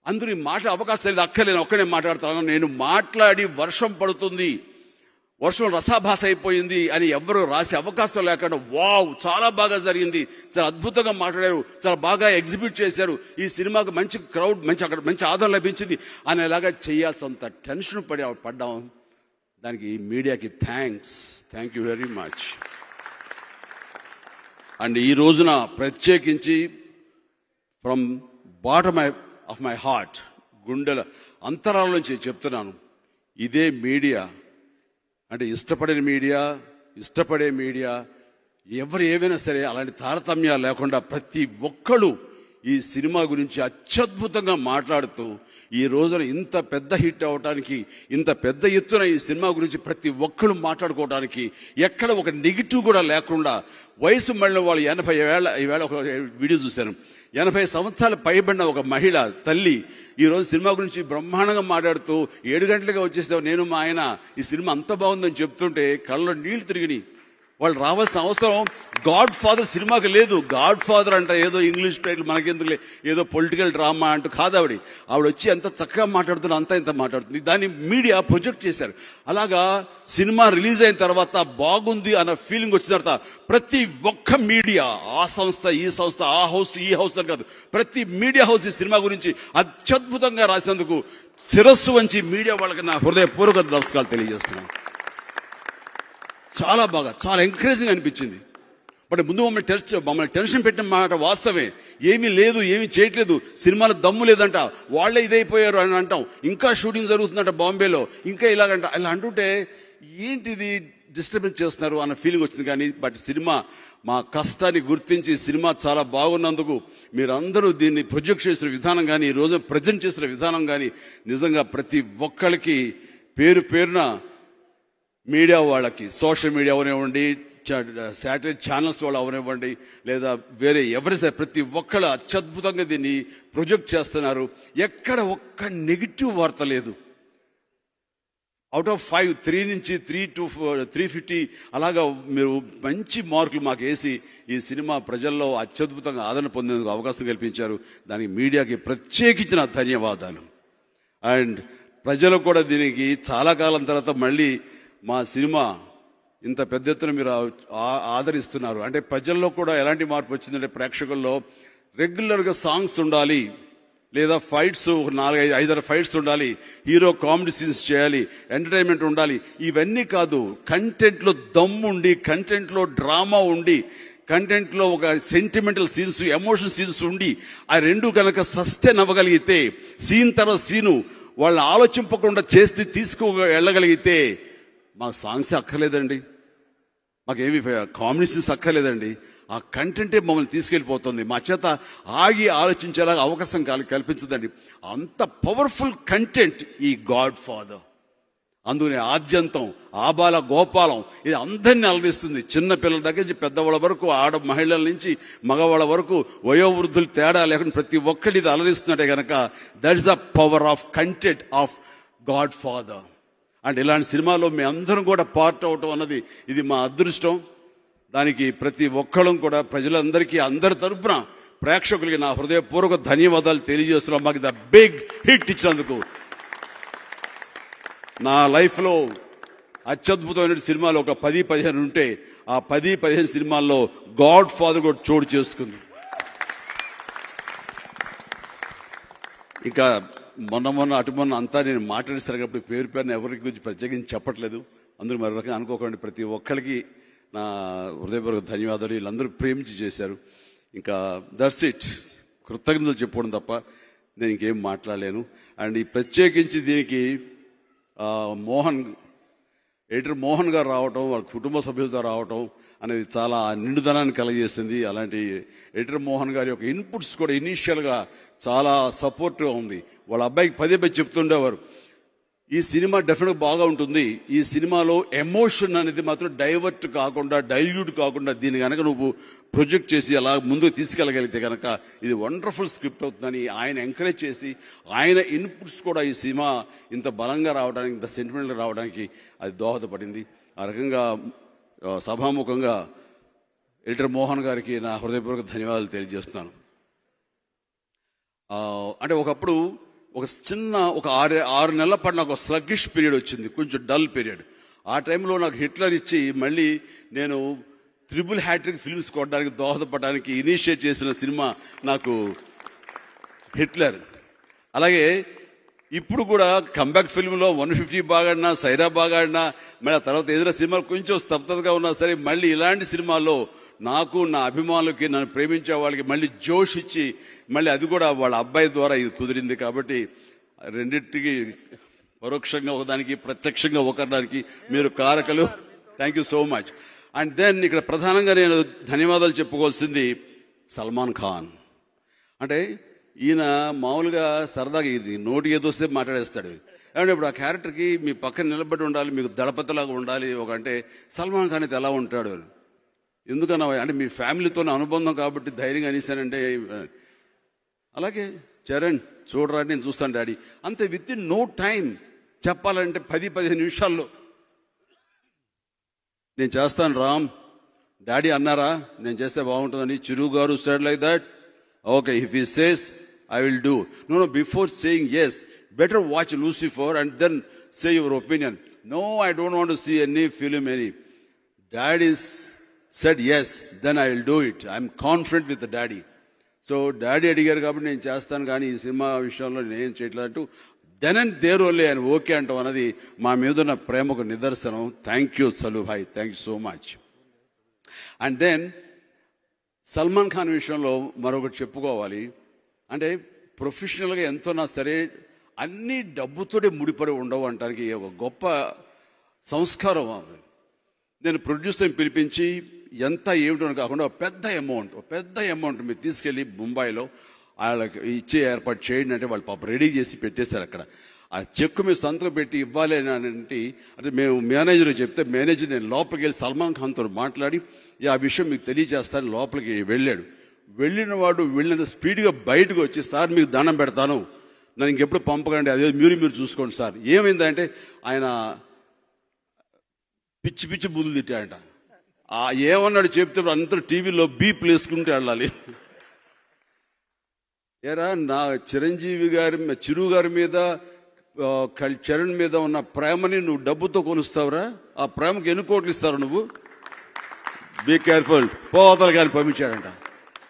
అందరూ అవకాశం లేదు, అక్కర్లేదు, ఒక్కనే మాట్లాడతాను. నేను మాట్లాడి వర్షం పడుతుంది, వర్షం రసాభాస అయిపోయింది అని ఎవరు రాసే అవకాశం లేకుండా వావ్ చాలా బాగా జరిగింది, చాలా అద్భుతంగా మాట్లాడారు, చాలా బాగా ఎగ్జిబిట్ చేశారు, ఈ సినిమాకి మంచి క్రౌడ్, మంచి ఆదరణ లభించింది అనేలాగా చేయాల్సినంత టెన్షన్ పడ్డాం. దానికి మీడియాకి thank you very much. And ఈ రోజున ప్రత్యేకించి from bottom of my heart, గుండెల అంతరాల నుంచి చెప్తున్నాను, ఇదే మీడియా అంటే ఇష్టపడే మీడియా ఎవరు ఏవైనా సరే అలాంటి తారతమ్యాలు లేకుండా ప్రతి ఒక్కళ్ళు ఈ సినిమా గురించి అత్యద్భుతంగా మాట్లాడుతూ ఈ రోజున ఇంత పెద్ద హిట్ అవడానికి, ఇంత పెద్ద ఎత్తున ఈ సినిమా గురించి ప్రతి ఒక్కళ్ళు మాట్లాడుకోవడానికి ఎక్కడ ఒక నెగిటివ్ కూడా లేకుండా, వయసు మళ్ళీ వాళ్ళు 80 ఏళ్ళ, ఈవేళ ఒక వీడియో చూశాను, 80 సంవత్సరాలు పైబడిన ఒక మహిళ తల్లి ఈరోజు సినిమా గురించి బ్రహ్మాండంగా మాట్లాడుతూ 7 గంటలుగా వచ్చేసావు నేను మా ఆయన, ఈ సినిమా అంత బాగుందని చెప్తుంటే కళ్ళలో నీళ్లు తిరిగినాయి. వాళ్ళు రావాల్సిన అవసరం గాడ్ ఫాదర్ సినిమాకి లేదు. గాడ్ ఫాదర్ అంటే ఏదో ఇంగ్లీష్ టైటిల్ మనకెందుకు, ఏదో పొలిటికల్ డ్రామా అంటూ కాదు. ఆవిడ వచ్చి ఎంత చక్కగా మాట్లాడుతున్నా, అంత ఇంత మాట్లాడుతుంది. దాన్ని మీడియా ప్రొజెక్ట్ చేశారు. అలాగా సినిమా రిలీజ్ అయిన తర్వాత బాగుంది అన్న ఫీలింగ్ వచ్చిన తర్వాత ప్రతి ఒక్క మీడియా, ఆ సంస్థ ఈ సంస్థ, ఆ హౌస్ ఈ హౌస్ అని కాదు, ప్రతి మీడియా హౌస్ ఈ సినిమా గురించి అత్యద్భుతంగా రాసినందుకు శిరస్సు వంచి మీడియా వాళ్ళకి నా హృదయపూర్వక నమస్కారాలు తెలియజేస్తున్నాను. చాలా బాగా, చాలా ఎంకరేజింగ్ అనిపించింది. బట్ ముందు మమ్మల్ని టెన్షన్ పెట్టిన మాట వాస్తవే. ఏమీ లేదు, ఏమీ చేయట్లేదు, సినిమాలో దమ్ము లేదంట, వాళ్లే ఇదైపోయారు అని అంటాం. ఇంకా షూటింగ్ జరుగుతుందంట బాంబేలో, ఇంకా ఇలాగంట. ఇలా అంటుంటే ఏంటిది డిస్టర్బెన్స్ చేస్తున్నారు అన్న ఫీలింగ్ వచ్చింది. కానీ బట్ సినిమా మా కష్టాన్ని గుర్తించి సినిమా చాలా బాగున్నందుకు మీరందరూ దీన్ని ప్రొజెక్ట్ చేసిన విధానం కానీ, ఈ రోజు ప్రజెంట్ చేసిన విధానం కానీ నిజంగా ప్రతి ఒక్కరికి పేరు పేరున మీడియా వాళ్ళకి, సోషల్ మీడియా అవనివ్వండి, శాటిలైట్ ఛానల్స్ వాళ్ళు అవనివ్వండి, లేదా వేరే ఎవరి సరే ప్రతి ఒక్కళ్ళు అత్యద్భుతంగా దీన్ని ప్రొజెక్ట్ చేస్తున్నారు. ఎక్కడ ఒక్క నెగిటివ్ వార్త లేదు. అవుట్ ఆఫ్ 5, 3 నుంచి 3 to 350 అలాగా మీరు మంచి మార్కులు మాకు వేసి ఈ సినిమా ప్రజల్లో అత్యద్భుతంగా ఆదరణ పొందేందుకు అవకాశం కల్పించారు. దానికి మీడియాకి ప్రత్యేకించిన ధన్యవాదాలు. అండ్ ప్రజలకు కూడా దీనికి చాలా కాలం తర్వాత మళ్ళీ మా సినిమా ఇంత పెద్ద ఎత్తున మీరు ఆదరిస్తున్నారు అంటే ప్రజల్లో కూడా ఎలాంటి మార్పు వచ్చిందంటే, ప్రేక్షకుల్లో రెగ్యులర్గా సాంగ్స్ ఉండాలి, లేదా ఫైట్స్ 4-5 ఫైట్స్ ఉండాలి, హీరో కామెడీ సీన్స్ చేయాలి, ఎంటర్టైన్మెంట్ ఉండాలి. ఇవన్నీ కాదు, కంటెంట్లో దమ్ము ఉండి, కంటెంట్లో డ్రామా ఉండి, కంటెంట్లో ఒక సెంటిమెంటల్ సీన్స్, ఎమోషన్ సీన్స్ ఉండి, ఆ రెండు కనుక సస్టైన్ అవ్వగలిగితే, సీన్ తర్వాత సీను వాళ్ళని ఆలోచింపకుండా చేస్తే వెళ్ళగలిగితే మాకు సాంగ్స్ అక్కర్లేదండి, మాకేమి కామెడీ సీన్స్ అక్కర్లేదండి. ఆ కంటెంటే మమ్మల్ని తీసుకెళ్ళిపోతుంది. మా చేత ఆగి ఆలోచించేలాగా అవకాశం కల్పించదండి. అంత పవర్ఫుల్ కంటెంట్ ఈ గాడ్ ఫాదర్. అందుకని ఆద్యంతం, ఆబాల గోపాలం ఇది అందరినీ అలరిస్తుంది. చిన్న పిల్లల దగ్గర నుంచి పెద్దవాళ్ళ వరకు, మహిళల నుంచి మగవాళ్ళ వరకు, వయోవృద్ధులు తేడా లేకుండా ప్రతి ఒక్కటి ఇది అలరిస్తున్నట్టే కనుక that is the power of content of God father. And ఇలాంటి సినిమాలో మీ అందరం కూడా పార్ట్ అవటం అన్నది ఇది మా అదృష్టం. దానికి ప్రతి ఒక్కళ్ళం కూడా ప్రజలందరికీ, అందరి తరపున ప్రేక్షకులకి నా హృదయపూర్వక ధన్యవాదాలు తెలియజేస్తున్నాం. మాకు ద బిగ్ హిట్ ఇచ్చినందుకు. నా లైఫ్లో అత్యద్భుతమైన సినిమాలు ఒక 10-15 ఉంటే, ఆ 10-15 సినిమాల్లో గాడ్ ఫాదర్ కూడా చోటు చేసుకుంది. ఇంకా మొన్న అంతా నేను మాట్లాడిస్తాను కాబట్టి పేరు పేరున ఎవరి గురించి ప్రత్యేకించి చెప్పట్లేదు. అందరూ మరో రకంగా అనుకోకండి. ప్రతి ఒక్కరికి నా హృదయపూర్వక ధన్యవాదాలు. వీళ్ళందరూ ప్రేమించి చేశారు. ఇంకా దట్స్ ఇట్. కృతజ్ఞతలు చెప్పుకోవడం తప్ప నేను ఇంకేం మాట్లాడలేను. అండ్ ఈ ప్రత్యేకించి దీనికి ఎడిటర్ మోహన్ గారు రావటం, వాళ్ళ కుటుంబ సభ్యులతో రావటం అనేది చాలా నిండుదనాన్ని కలగజేసింది. అలాంటి ఎడిటర్ మోహన్ గారి యొక్క ఇన్పుట్స్ కూడా ఇనీషియల్గా చాలా సపోర్టివ్గా ఉంది. వాళ్ళ అబ్బాయికి పదే చెప్తుండేవారు, ఈ సినిమా డెఫినెట్గా బాగా ఉంటుంది, ఈ సినిమాలో ఎమోషన్ అనేది మాత్రం డైవర్ట్ కాకుండా, డైల్యూట్ కాకుండా దీన్ని కనుక నువ్వు ప్రొజెక్ట్ చేసి అలా ముందుకు తీసుకెళ్ళగలిగితే కనుక ఇది వండర్ఫుల్ స్క్రిప్ట్ అవుతుందని ఆయన ఎంకరేజ్ చేసి, ఆయన ఇన్పుట్స్ కూడా ఈ సినిమా ఇంత బలంగా రావడానికి, ఇంత సెంటిమెంట్గా రావడానికి అది దోహదపడింది. ఆ రకంగా సభాముఖంగా ఎడిటర్ మోహన్ గారికి నా హృదయపూర్వక ధన్యవాదాలు తెలియజేస్తున్నాను. అంటే ఒకప్పుడు ఒక చిన్న 6 నెలల పాటు నాకు స్లగ్గిష్ పీరియడ్ వచ్చింది, కొంచెం డల్ పీరియడ్. ఆ టైంలో నాకు హిట్లర్ ఇచ్చి మళ్ళీ నేను ట్రిపుల్ హ్యాట్రిక్ ఫిల్మ్స్ కొట్టడానికి దోహదపడడానికి ఇనిషియేట్ చేసిన సినిమా నాకు హిట్లర్. అలాగే ఇప్పుడు కూడా కంబ్యాక్ ఫిల్మ్లో 150 బాగాడినా, సైరా బాగాడినా, మళ్ళీ ఆ తర్వాత ఏదైనా సినిమాలు కొంచెం స్తబ్దతగా ఉన్నా సరే మళ్ళీ ఇలాంటి సినిమాల్లో నాకు, నా అభిమానులకి, నన్ను ప్రేమించే వాళ్ళకి మళ్ళీ జోష్ ఇచ్చి, మళ్ళీ అది కూడా వాళ్ళ అబ్బాయి ద్వారా ఇది కుదిరింది. కాబట్టి రెండింటికి పరోక్షంగా ఒకదానికి, ప్రత్యక్షంగా ఒకదానికి మీరు కారకులు. Thank you so much. And then ఇక్కడ ప్రధానంగా నేను ధన్యవాదాలు చెప్పుకోవాల్సింది సల్మాన్ ఖాన్. అంటే ఈయన మామూలుగా సరదాగా ఇది నోటి ఏదొస్తే మాట్లాడేస్తాడు. ఏమంటే ఇప్పుడు ఆ క్యారెక్టర్కి మీ పక్కన నిలబడి ఉండాలి, మీకు దళపతిలాగా ఉండాలి. అంటే సల్మాన్ ఖాన్ అయితే ఎలా ఉంటాడు, ఎందుకన్నా అంటే మీ ఫ్యామిలీతోనే అనుబంధం కాబట్టి ధైర్యంగా అనేసానంటే, అలాగే చరణ్ చూడరా నేను చూస్తాను డాడీ అంతే. విత్ ఇన్ నో టైం చెప్పాలంటే 10-15 నిమిషాల్లో నేను చేస్తాను రామ్ డాడీ అన్నారా నేను చేస్తే బాగుంటుందని? చిరు గారు said like that. Okay, if he says I will do. No, before saying yes, better watch Lucifer and then say your opinion. No, I don't want to see any film, any. Dad is said yes, then I will do it. I'm confident with the daddy. So, daddy అడిగారు కాబట్టి నేను చేస్తాను, కానీ ఈ cinema విషయంలో నేను చేయట్లేదు. Then and there only ఆయన ఓకే అంటాం అన్నది మా మీద ఉన్న ప్రేమకు నిదర్శనం. థ్యాంక్ యూ సలు భాయ్, thank you so much. And then Salman Khan విషయంలో మరొకటి చెప్పుకోవాలి. అంటే ప్రొఫెషనల్గా ఎంతోనా సరే అన్ని డబ్బుతోనే ముడిపడి ఉండవు అంటానికి ఒక గొప్ప సంస్కారం. నేను ప్రొడ్యూసర్ని పిలిపించి ఎంత ఏమిటో కాకుండా ఒక పెద్ద అమౌంట్ మీరు తీసుకెళ్ళి ముంబైలో వాళ్ళకి ఇచ్చే ఏర్పాటు చేయండి అంటే వాళ్ళు పాప రెడీ చేసి పెట్టేశారు అక్కడ. ఆ చెక్కు మీరు సంతకం పెట్టి ఇవ్వాలి అని అంటే మేము మేనేజర్ చెప్తే మేనేజర్ నేను లోపలికి వెళ్ళి సల్మాన్ ఖాన్తో మాట్లాడి ఆ విషయం మీకు తెలియజేస్తాను లోపలికి వెళ్ళాడు. వెళ్ళిన వాడు వెళ్ళినంత స్పీడ్గా బయటకు వచ్చి, సార్ మీకు దండం పెడతాను, నన్ను ఇంకెప్పుడు పంపకండి, అదే మీరు చూసుకోండి సార్. ఏమైందంటే ఆయన పిచ్చి బుద్ధులు తిట్టాడంట. ఏమన్నాడు చెప్తే అందరూ టీవీలో బీప్ వేసుకుంటూ వెళ్ళాలి. ఏరా నా చిరంజీవి గారి చిరు గారి మీద చరణ్ మీద ఉన్న ప్రేమని నువ్వు డబ్బుతో కొలుస్తావురా? ఆ ప్రేమకి ఎన్ని కోట్లు ఇస్తారు నువ్వు? బీ కేర్ఫుల్, పోతలు కానీ పంపించాడంట.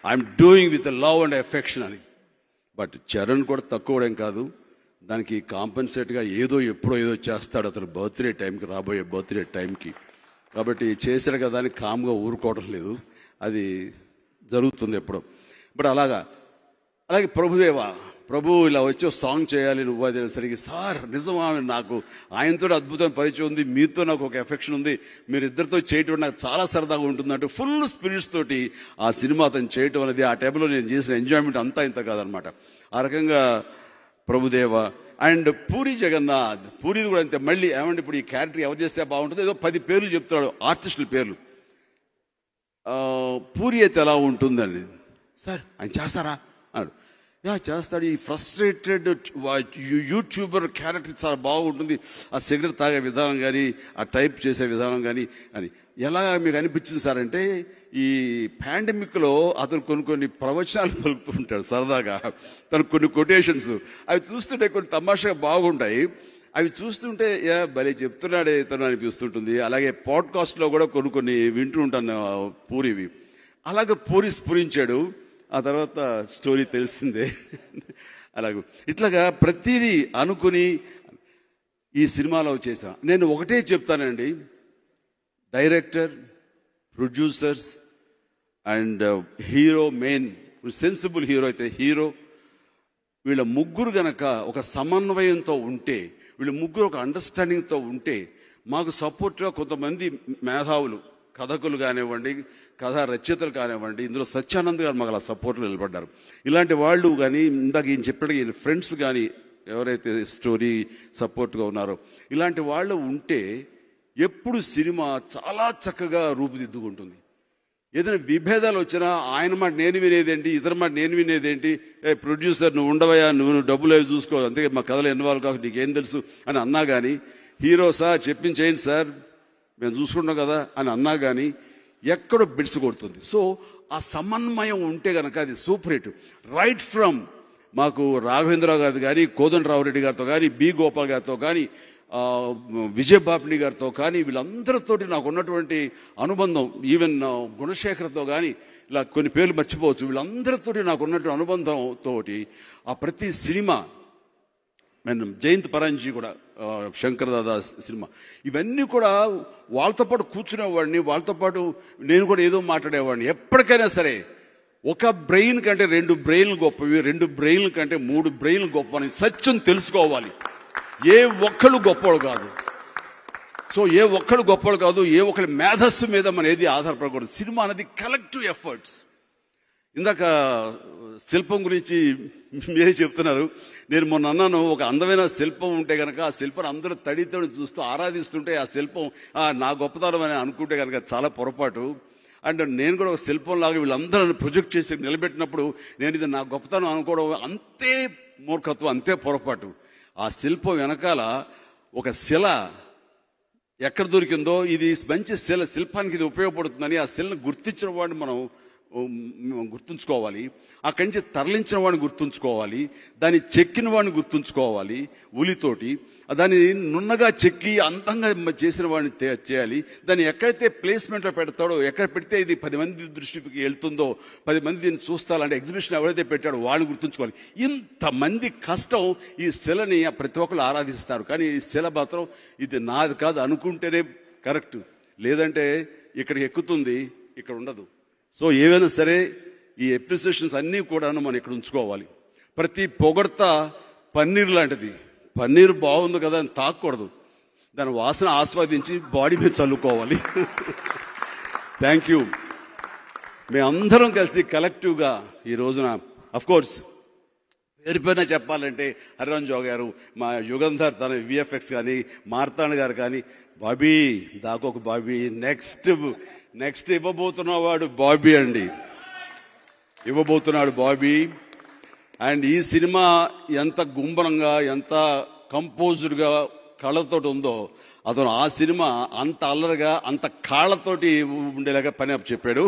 I'm doing with love and affection అని. బట్ చరణ్ కూడా తక్కువడేం కాదు, దానికి కాంపెన్సేట్గా ఎప్పుడో ఏదో చేస్తాడు అతను బర్త్డే టైంకి, రాబోయే బర్త్డే టైంకి. కాబట్టి చేశాడు కదా అని కామ్గా ఊరుకోవడం లేదు, అది జరుగుతుంది ఎప్పుడో. బట్ అలాగే ప్రభు ఇలా వచ్చి సాంగ్ చేయాలి నువ్వు అది సరిగ్గా. సార్ నిజమా, నాకు ఆయనతో అద్భుతమైన పరిచయం ఉంది, మీతో నాకు ఒక ఎఫెక్షన్ ఉంది, మీరిద్దరితో చేయటం నాకు చాలా సరదాగా ఉంటుందంటే ఫుల్ స్పిరిట్స్ తోటి ఆ సినిమా అతను చేయటం అనేది ఆ టైంలో నేను చేసిన ఎంజాయ్మెంట్ అంతా ఇంత కాదనమాట. ఆ రకంగా ప్రభుదేవ. అండ్ పూరి జగన్నాథ్, పూరిది కూడా అంతే. మళ్ళీ ఏమంటే ఇప్పుడు ఈ క్యారెక్టర్ ఎవరు చేస్తే బాగుంటుందో ఏదో 10 పేర్లు చెప్తాడు, ఆర్టిస్టుల పేర్లు. పూరి అయితే ఎలా ఉంటుందండి సార్, ఆయన చేస్తారా అన్నాడు. చేస్తాడు. ఈ ఫ్రస్ట్రేటెడ్ యూట్యూబర్ క్యారెక్టర్ చాలా బాగుంటుంది, ఆ సిగరెట్ తాగే విధానం కానీ, ఆ టైప్ చేసే విధానం కానీ అని. ఎలా మీకు అనిపించింది సార్ అంటే, ఈ పాండమిక్లో అతను కొన్ని ప్రవచనాలు పలుకుతూ ఉంటాడు సరదాగా, తను కొన్ని కొటేషన్స్, అవి చూస్తుంటే కొన్ని తమాషాగా బాగుంటాయి. అవి చూస్తుంటే భలే చెప్తున్నాడే తను అనిపిస్తుంటుంది. అలాగే పాడ్కాస్ట్లో కూడా కొన్ని వింటూ ఉంటాను పూరివి. అలాగే పూరి స్ఫురించాడు. ఆ తర్వాత స్టోరీ తెలిసిందే. ఇట్లాగా ప్రతిదీ అనుకుని ఈ సినిమాలో చేశా. నేను ఒకటే చెప్తానండి, director, producers and hero, main sensible hero అయితే హీరో, వీళ్ళ ముగ్గురు గనక ఒక సమన్వయంతో ఉంటే, వీళ్ళ ముగ్గురు ఒక అండర్స్టాండింగ్తో ఉంటే, మాకు సపోర్ట్గా కొంతమంది మేధావులు, కథకులు కానివ్వండి, కథా రచయితలు కానివ్వండి, ఇందులో సత్యానంద్ గారు మాకు అలా సపోర్ట్లు నిలబడ్డారు. ఇలాంటి వాళ్ళు కానీ, ఇందాక ఈయన చెప్పినట్టు ఈయన ఫ్రెండ్స్ కానీ ఎవరైతే స్టోరీ సపోర్ట్గా ఉన్నారో, ఇలాంటి వాళ్ళు ఉంటే ఎప్పుడు సినిమా చాలా చక్కగా రూపుదిద్దుకుంటుంది. ఏదైనా విభేదాలు వచ్చినా ఆయన మాట నేను వినేదేంటి, ఇతర మాట నేను వినేదేంటి, ప్రొడ్యూసర్ నువ్వు ఉండవయా, నువ్వు డబ్బులు అవి చూసుకో, అంతే మా కథలు ఇన్వాల్వ్ కాదు, నీకేం తెలుసు అని అన్నా కానీ, హీరో సార్ చెప్పించేయండి సార్ మేము చూసుకుంటాం కదా అని అన్నా కానీ ఎక్కడో బిడ్స్ కొడుతుంది. సో ఆ సమన్వయం ఉంటే కనుక అది సూపర్ హిట్. రైట్ ఫ్రమ్ మాకు రాఘవేంద్రరావు గారితో కానీ, కోదండరావు రెడ్డి గారితో కానీ, బి గోపాల్ గారితో కానీ, విజయబాపిని గారితో కానీ, వీళ్ళందరితోటి నాకు ఉన్నటువంటి అనుబంధం, ఈవెన్ గుణశేఖర్తో కానీ, ఇలా కొన్ని పేర్లు మర్చిపోవచ్చు, వీళ్ళందరితోటి నాకు ఉన్నటువంటి అనుబంధంతో ఆ ప్రతి సినిమా, నేను జయంత్ పరాంజీ కూడా, శంకర్ దాదా సినిమా, ఇవన్నీ కూడా వాళ్ళతో పాటు కూర్చునేవాడిని, వాళ్ళతో పాటు నేను కూడా ఏదో మాట్లాడేవాడిని. ఎప్పటికైనా సరే ఒక బ్రెయిన్ కంటే 2 బ్రెయిన్లు గొప్పవి, 2 బ్రెయిన్ల కంటే 3 బ్రెయిన్లు గొప్ప అని సత్యం తెలుసుకోవాలి. ఏ ఒక్కళ్ళు గొప్పవాడు కాదు. సో ఏ ఒక్కళ్ళు గొప్పవాడు కాదు, ఏ ఒక్కరి మేధస్సు మీద మన ఏది ఆధారపడకూడదు. సినిమా అనేది కలెక్టివ్ ఎఫర్ట్స్. ఇందాక శిల్పం గురించి మీరే చెప్తున్నారు. నేను మొన్న అన్నాను, ఒక అందమైన శిల్పం ఉంటే కనుక ఆ శిల్పం అందరూ తడితోడి చూస్తూ ఆరాధిస్తుంటే ఆ శిల్పం నా గొప్పతనం అని అనుకుంటే కనుక చాలా పొరపాటు. అండ్ నేను కూడా ఒక శిల్పం లాగా వీళ్ళందరూ ప్రొజెక్ట్ చేసి నిలబెట్టినప్పుడు నేను ఇది నా గొప్పతనం అనుకోవడం అంతే మూర్ఖత్వం, అంతే పొరపాటు. ఆ శిల్పం వెనకాల ఒక శిల ఎక్కడ దొరికిందో ఇది మంచి శిల్పానికి ఇది ఉపయోగపడుతుందని ఆ శిలను గుర్తించిన వాడిని మనం గుర్తుంచుకోవాలి. అక్కడి నుంచి తరలించిన వాడిని గుర్తుంచుకోవాలి. దాన్ని చెక్కిన వాడిని గుర్తుంచుకోవాలి. ఉలితోటి దాన్ని నున్నగా చెక్కి అందంగా చేసిన వాడిని చేయాలి. దాన్ని ఎక్కడైతే ప్లేస్మెంట్లో పెడతాడో, ఎక్కడ పెడితే ఇది 10 మంది దృష్టికి వెళ్తుందో, 10 మంది దీన్ని చూస్తారంటే ఎగ్జిబిషన్ ఎవరైతే పెట్టాడో వాడిని గుర్తుంచుకోవాలి. ఇంతమంది కష్టం ఈ శిలని ప్రతి ఒక్కరు ఆరాధిస్తారు. కానీ ఈ శిల మాత్రం ఇది నాది కాదు అనుకుంటేనే కరెక్ట్, లేదంటే ఇక్కడికి ఎక్కుతుంది, ఇక్కడ ఉండదు. సో ఏవైనా సరే ఈ అప్రిసియేషన్స్ అన్నీ కూడా మనం ఇక్కడ ఉంచుకోవాలి. ప్రతి పొగడ్త పన్నీర్ లాంటిది. పన్నీర్ బాగుంది కదా అని తాకూడదు, దాని వాసన ఆస్వాదించి బాడీ మీద చల్లుకోవాలి. Thank you. మేమందరం కలిసి కలెక్టివ్గా ఈ రోజున అఫ్కోర్స్ పేరు పేరున చెప్పాలంటే హరిరాంజావు గారు, మా యుగంధర్ తన విఎఫ్ఎక్స్ కానీ, మార్తాండ్ గారు కానీ, బాబీ దాకొక బాబీ, నెక్స్ట్ ఇవ్వబోతున్నవాడు బాబీ అండి, ఇవ్వబోతున్నాడు బాబీ. అండ్ ఈ సినిమా ఎంత గుంభనంగా, ఎంత కంపోజ్డ్గా కళ్ళతో ఉందో, అతను ఆ సినిమా అంత అల్లరిగా, అంత కాళ్ళతోటి ఉండేలాగా పని చెప్పాడు.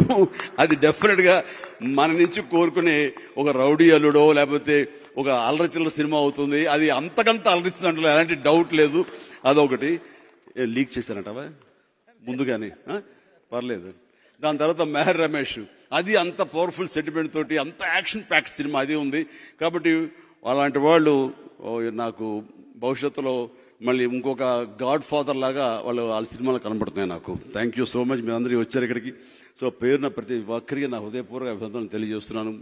అది డెఫినెట్గా మన నుంచి కోరుకునే ఒక రౌడీ అల్లుడో లేకపోతే ఒక అల్లరి చిల్లర సినిమా అవుతుంది. అది అంతకంత అల్లరిస్తుంది అంటే ఎలాంటి డౌట్ లేదు. అదొకటి. లీక్ చేశానంటవా ముందుగానే, పర్లేదు. దాని తర్వాత మెహర్ రమేష్, అది అంత పవర్ఫుల్ సెంటిమెంట్ తోటి అంత యాక్షన్ ప్యాక్డ్ సినిమా అది ఉంది. కాబట్టి అలాంటి వాళ్ళు నాకు భవిష్యత్తులో మళ్ళీ ఇంకొక గాడ్ ఫాదర్ లాగా వాళ్ళ సినిమాలు కనబడుతున్నాయి నాకు. Thank you so much. మీ అందరూ వచ్చారు ఇక్కడికి. సో పేరున ప్రతి ఒక్కరికి నా హృదయపూర్వక అభినందనలు తెలియజేస్తున్నాను.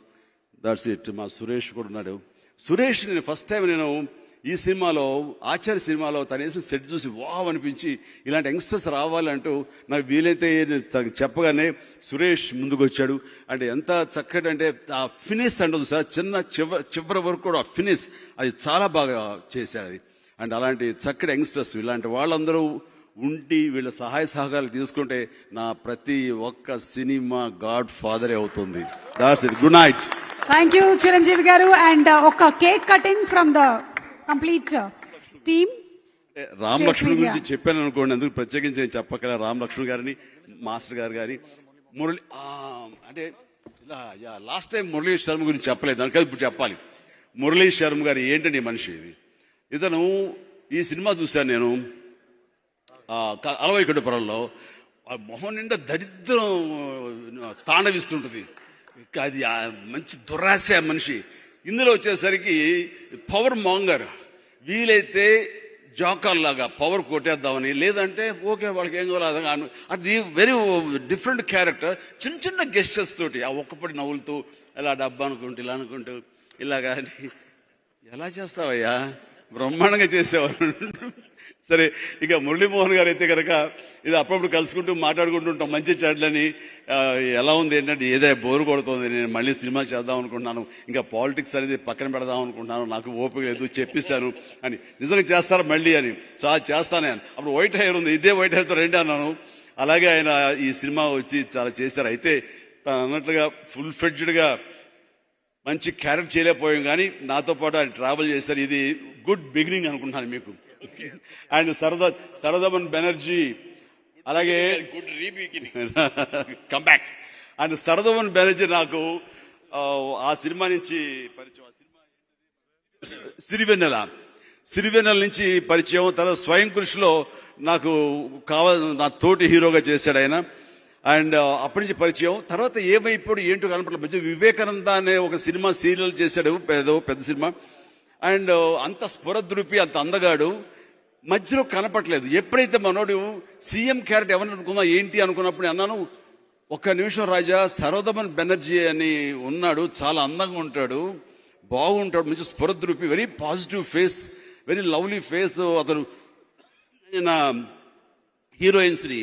That's it. మా సురేష్ కూడా ఉన్నాడు. సురేష్ నేను ఫస్ట్ టైం నేను ఈ సినిమాలో, ఆచార్య సినిమాలో తను వేసిన సెట్ చూసి వావ్ అనిపించి ఇలాంటి యంగ్స్టర్స్ రావాలంటూ నాకు వీలైతే చెప్పగానే సురేష్ ముందుకు వచ్చాడు. అంటే ఎంత చక్కటి అంటే ఆ ఫినిష్ అంటుంది సార్, చిన్న చివరి వరకు కూడా ఆ ఫినిష్ అది చాలా బాగా చేశారు అది. అండ్ అలాంటి చక్కటి యంగ్స్టర్స్ ఇలాంటి వాళ్ళందరూ ఉండి వీళ్ళ సహాయ సహకారాలు తీసుకుంటే నా ప్రతి ఒక్క సినిమా గాడ్ ఫాదరే అవుతుంది. That's it. Good night. Thank you Chiranjeevi garu. And ఒక cake cutting from the complete team. Ram Lakshman గురించి చెప్పాను అనుకోండి, అందుకు ప్రత్యేకించి నేను చెప్పగల. రామ్ లక్ష్మణ్ గారిని, మాస్టర్ గారు గారి, మురళి అంటే ఇలా లాస్ట్ టైం మురళీ శర్మ గురించి చెప్పలేదు, దానికది ఇప్పుడు చెప్పాలి. మురళీ శర్మ గారు ఏంటండి మనిషి ఇది. ఇతను ఈ సినిమా చూశాను నేను అలవైకుంఠపురంలో. మొహం నిండా దరిద్రం తాండవిస్తుంటుంది. అది మంచి దురాశ మనిషి. ఇందులో వచ్చేసరికి పవర్ మాంగర్. వీలైతే జోకర్లాగా పవర్ కొట్టేద్దామని, లేదంటే ఓకే వాళ్ళకి ఏం కావాలి. అది వెరీ డిఫరెంట్ క్యారెక్టర్. చిన్న చిన్న గెస్టర్స్ తోటి ఆ ఒక్కపడి నవ్వులతో ఇలా డబ్బా అనుకుంటూ ఇలా అనుకుంటూ ఇలాగా. ఎలా చేస్తావయ్యా, బ్రహ్మాండంగా చేసేవాళ్ళు. సరే, ఇక మురళీమోహన్ గారు అయితే కనుక ఇది అప్పుడప్పుడు కలుసుకుంటూ మాట్లాడుకుంటుంటాం మంచి చెడ్లని. ఎలా ఉంది ఏంటంటే, ఏదో బోరు కొడుతుంది, నేను మళ్ళీ సినిమా చేద్దాం అనుకుంటున్నాను, ఇంకా పాలిటిక్స్ అనేది పక్కన పెడదాం అనుకుంటున్నాను, నాకు ఓపిక లేదు, చెప్పిస్తాను అని. నిజంగా చేస్తారా మళ్ళీ అని, చేస్తానే అని. అప్పుడు వైట్ హెయిర్ ఉంది, ఇదే వైట్ హెయిర్తో రండి అన్నాను. అలాగే ఆయన ఈ సినిమా వచ్చి చాలా చేశారు. అయితే తను అన్నట్లుగా ఫుల్ ఫ్లెడ్జ్డ్గా మంచి క్యారెక్టర్ చేయలేకపోయాం, కానీ నాతో పాటు ఆయన ట్రావెల్ చేశారు. ఇది గుడ్ బిగినింగ్ అనుకుంటున్నాను మీకు. అండ్ సరదమన్ బెనర్జీ, అలాగే గుడ్ కమ్బ్యాక్. అండ్ సరదమన్ బెనర్జీ నాకు ఆ సినిమా నుంచి పరిచయం. సిరివెన్నెల నుంచి పరిచయం. తర్వాత స్వయం కృషిలో నాకు నా తోటి హీరోగా చేశాడు ఆయన. అండ్ అప్పటి నుంచి పరిచయం. తర్వాత ఏమైపోయాడు ఏంటో కనపడలేదు. మధ్య వివేకానంద అనే ఒక సినిమా సీరియల్ చేశాడు, పెద్ద సినిమా. అండ్ అంత స్ఫురద్రూపి, అంత అందగాడు, మధ్యలో కనపట్లేదు. ఎప్పుడైతే మనోడు సీఎం క్యారెక్టర్ ఎవరిని అనుకుందా ఏంటి అనుకున్నప్పుడు అన్నాను, ఒక్క నిమిషం రాజా, సరోదమన్ బెనర్జీ అని ఉన్నాడు, చాలా అందంగా ఉంటాడు, బాగుంటాడు, మంచి స్ఫురద్రూపి, very positive face, very lovely face. అతను హీరోయిన్స్ని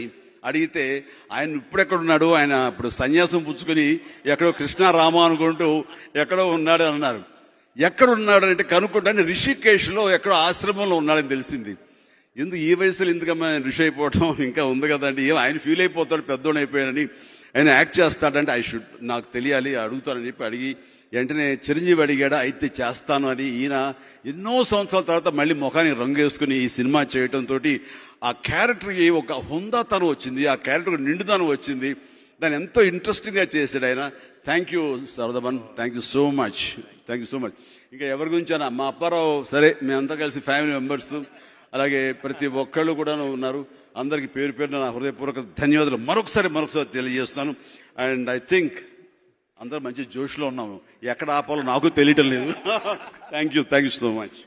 అడిగితే ఆయన ఇప్పుడెక్కడున్నాడు, ఆయన ఇప్పుడు సన్యాసం పుచ్చుకొని ఎక్కడో కృష్ణారామ అనుకుంటూ ఎక్కడో ఉన్నాడు అన్నారు. ఎక్కడున్నాడు అంటే కనుక్కుంటే రిషికేశ్లో ఎక్కడో ఆశ్రమంలో ఉన్నాడని తెలిసింది. ఎందుకు ఈ వయసులో ఎందుకమ్మా ఋషి అయిపోవటం ఇంకా ఉంది కదండి, ఆయన ఫీల్ అయిపోతాడు పెద్దోడు అయిపోయానని. ఆయన యాక్ట్ చేస్తాడంటే నాకు తెలియాలి, అడుగుతానని చెప్పి అడిగి వెంటనే చిరంజీవి అడిగాడా, అయితే చేస్తాను అని. ఈయన ఎన్నో సంవత్సరాల తర్వాత మళ్ళీ ముఖానికి రంగు వేసుకుని ఈ సినిమా చేయడంతో ఆ క్యారెక్టర్కి ఒక హుందాతనం వచ్చింది, ఆ క్యారెక్టర్ నిండుదనం వచ్చింది. దాన్ని ఎంతో ఇంట్రెస్టింగ్గా చేశాడు ఆయన. థ్యాంక్ యూ సరదమన్, thank you so much, thank you so much. ఇంకా ఎవరి గురించి అన్న మా అప్పారావు, సరే మేమంతా కలిసి ఫ్యామిలీ మెంబర్స్, అలాగే ప్రతి ఒక్కళ్ళు కూడా ఉన్నారు. అందరికీ పేరు పేరున నా హృదయపూర్వక ధన్యవాదాలు మరొకసారి తెలియజేస్తాను. అండ్ ఐ థింక్ అందరూ మంచి జోష్లో ఉన్నాము, ఎక్కడ ఆపాలో నాకు తెలియటం లేదు. Thank you so much.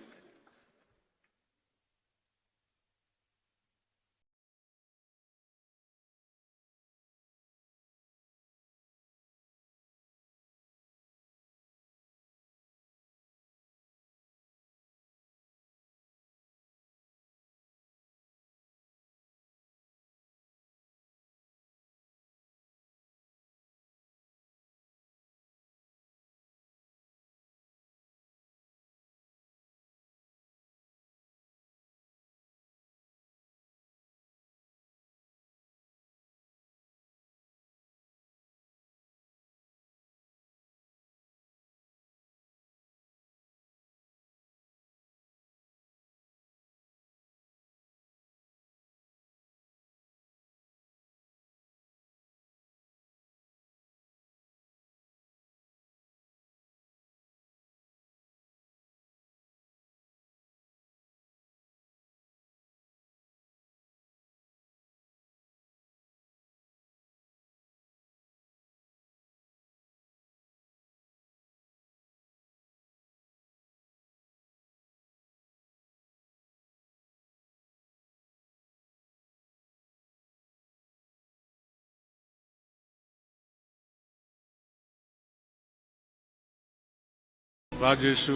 Rajesh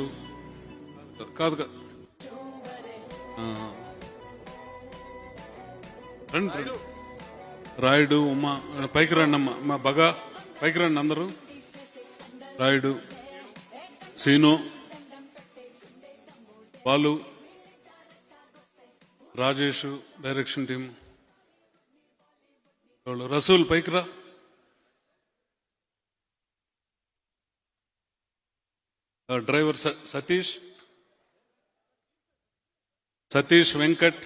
కాదు కాదు రండి రాయుడు, ఉమా పైకి రండి అమ్మ, మా బగా పైకి రండి అందరూ. రాయుడు, సీను, బాలు, రాజేష్ డైరెక్షన్ టీం, రసూల్ పైకి రా. డ్రైవర్ సతీష్ వెంకట్,